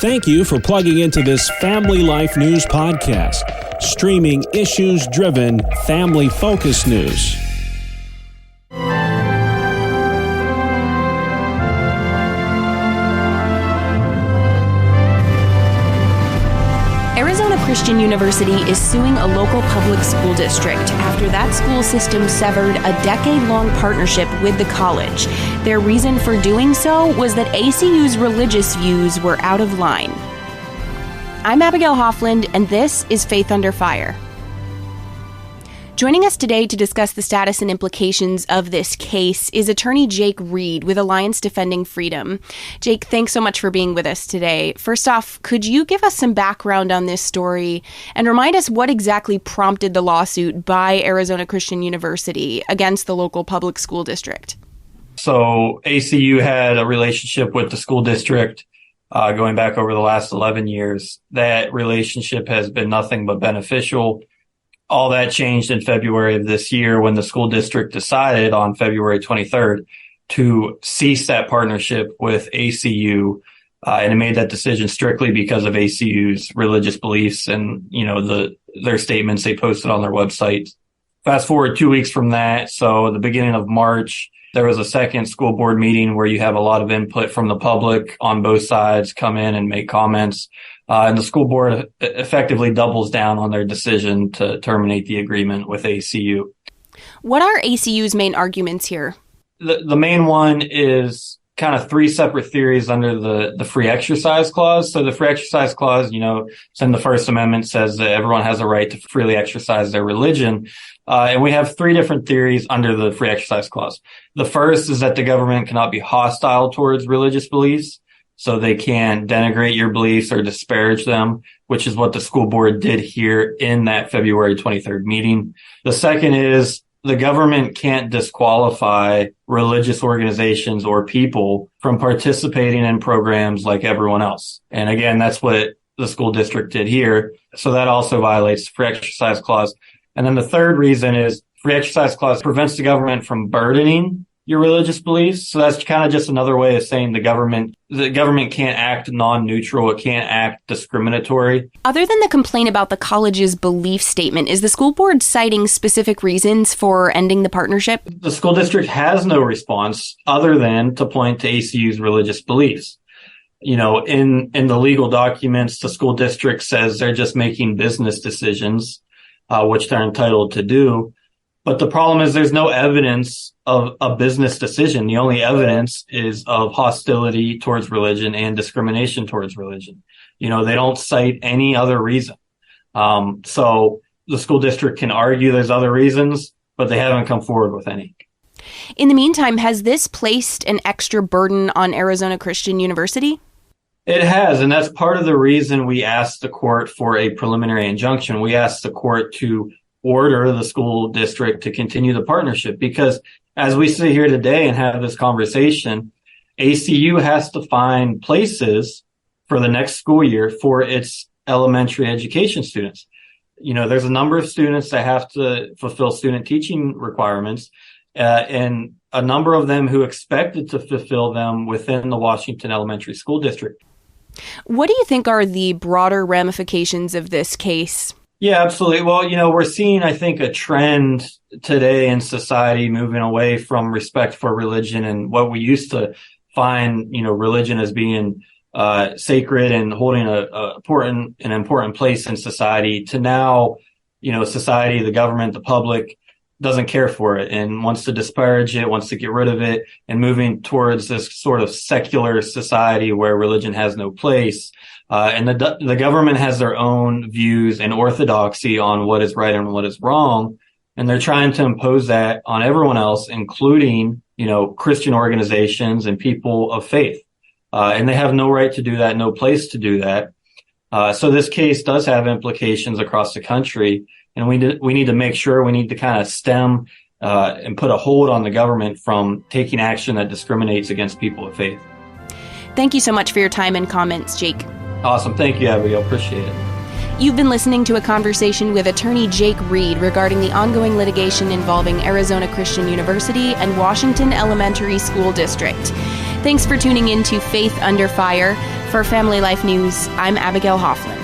Thank you for plugging into this Family Life News podcast, streaming issues-driven, family-focused news. Arizona Christian University is suing a local public school district after that school system severed a decade-long partnership with the college. Their reason for doing so was that ACU's religious views were out of line. I'm Abigail Hoffland, and this is Faith Under Fire. Joining us today to discuss the status and implications of this case is attorney Jake Reed with Alliance Defending Freedom. Jake, thanks so much for being with us today. First off, could you give us some background on this story and remind us what exactly prompted the lawsuit by Arizona Christian University against the local public school district? So ACU had a relationship with the school district going back over the last 11 years. That relationship has been nothing but beneficial. All that changed in February of this year when the school district decided on February 23rd to cease that partnership with ACU. And it made that decision strictly because of ACU's religious beliefs and, their statements they posted on their website. Fast forward 2 weeks from that. So at the beginning of March, there was a second school board meeting where you have a lot of input from the public on both sides come in and make comments. And the school board effectively doubles down on their decision to terminate the agreement with ACU. What are ACU's main arguments here? The main one is kind of three separate theories under the free exercise clause. So the free exercise clause, it's in the First Amendment, says that everyone has a right to freely exercise their religion. And we have three different theories under the free exercise clause. The first is that the government cannot be hostile towards religious beliefs. So they can denigrate your beliefs or disparage them, which is what the school board did here in that February 23rd meeting. The second is the government can't disqualify religious organizations or people from participating in programs like everyone else. And again, that's what the school district did here. So that also violates the free exercise clause. And then the third reason is free exercise clause prevents the government from burdening your religious beliefs. So that's kind of just another way of saying the government can't act non-neutral. It can't act discriminatory. Other than the complaint about the college's belief statement, is the school board citing specific reasons for ending the partnership? The school district has no response other than to point to ACU's religious beliefs. In the legal documents, the school district says they're just making business decisions, which they're entitled to do. But the problem is there's no evidence of a business decision. The only evidence is of hostility towards religion and discrimination towards religion. They don't cite any other reason. So the school district can argue there's other reasons, but they haven't come forward with any. In the meantime, has this placed an extra burden on Arizona Christian University? It has, and that's part of the reason we asked the court for a preliminary injunction. We asked the court to order the school district to continue the partnership because as we sit here today and have this conversation, ACU has to find places for the next school year for its elementary education students. There's a number of students that have to fulfill student teaching requirements, and a number of them who expected to fulfill them within the Washington Elementary School District. What do you think are the broader ramifications of this case? Yeah, absolutely. Well, we're seeing, I think, a trend today in society moving away from respect for religion and what we used to find, religion as being sacred and holding an important place in society to now, society, the government, the public doesn't care for it and wants to disparage it, wants to get rid of it, and moving towards this sort of secular society where religion has no place. And the government has their own views and orthodoxy on what is right and what is wrong. And they're trying to impose that on everyone else, including, Christian organizations and people of faith. And they have no right to do that, no place to do that. So this case does have implications across the country. And we need to make sure we need to kind of stem and put a hold on the government from taking action that discriminates against people of faith. Thank you so much for your time and comments, Jake. Awesome. Thank you, Abigail. Appreciate it. You've been listening to a conversation with attorney Jake Reed regarding the ongoing litigation involving Arizona Christian University and Washington Elementary School District. Thanks for tuning in to Faith Under Fire. For Family Life News, I'm Abigail Hoffman.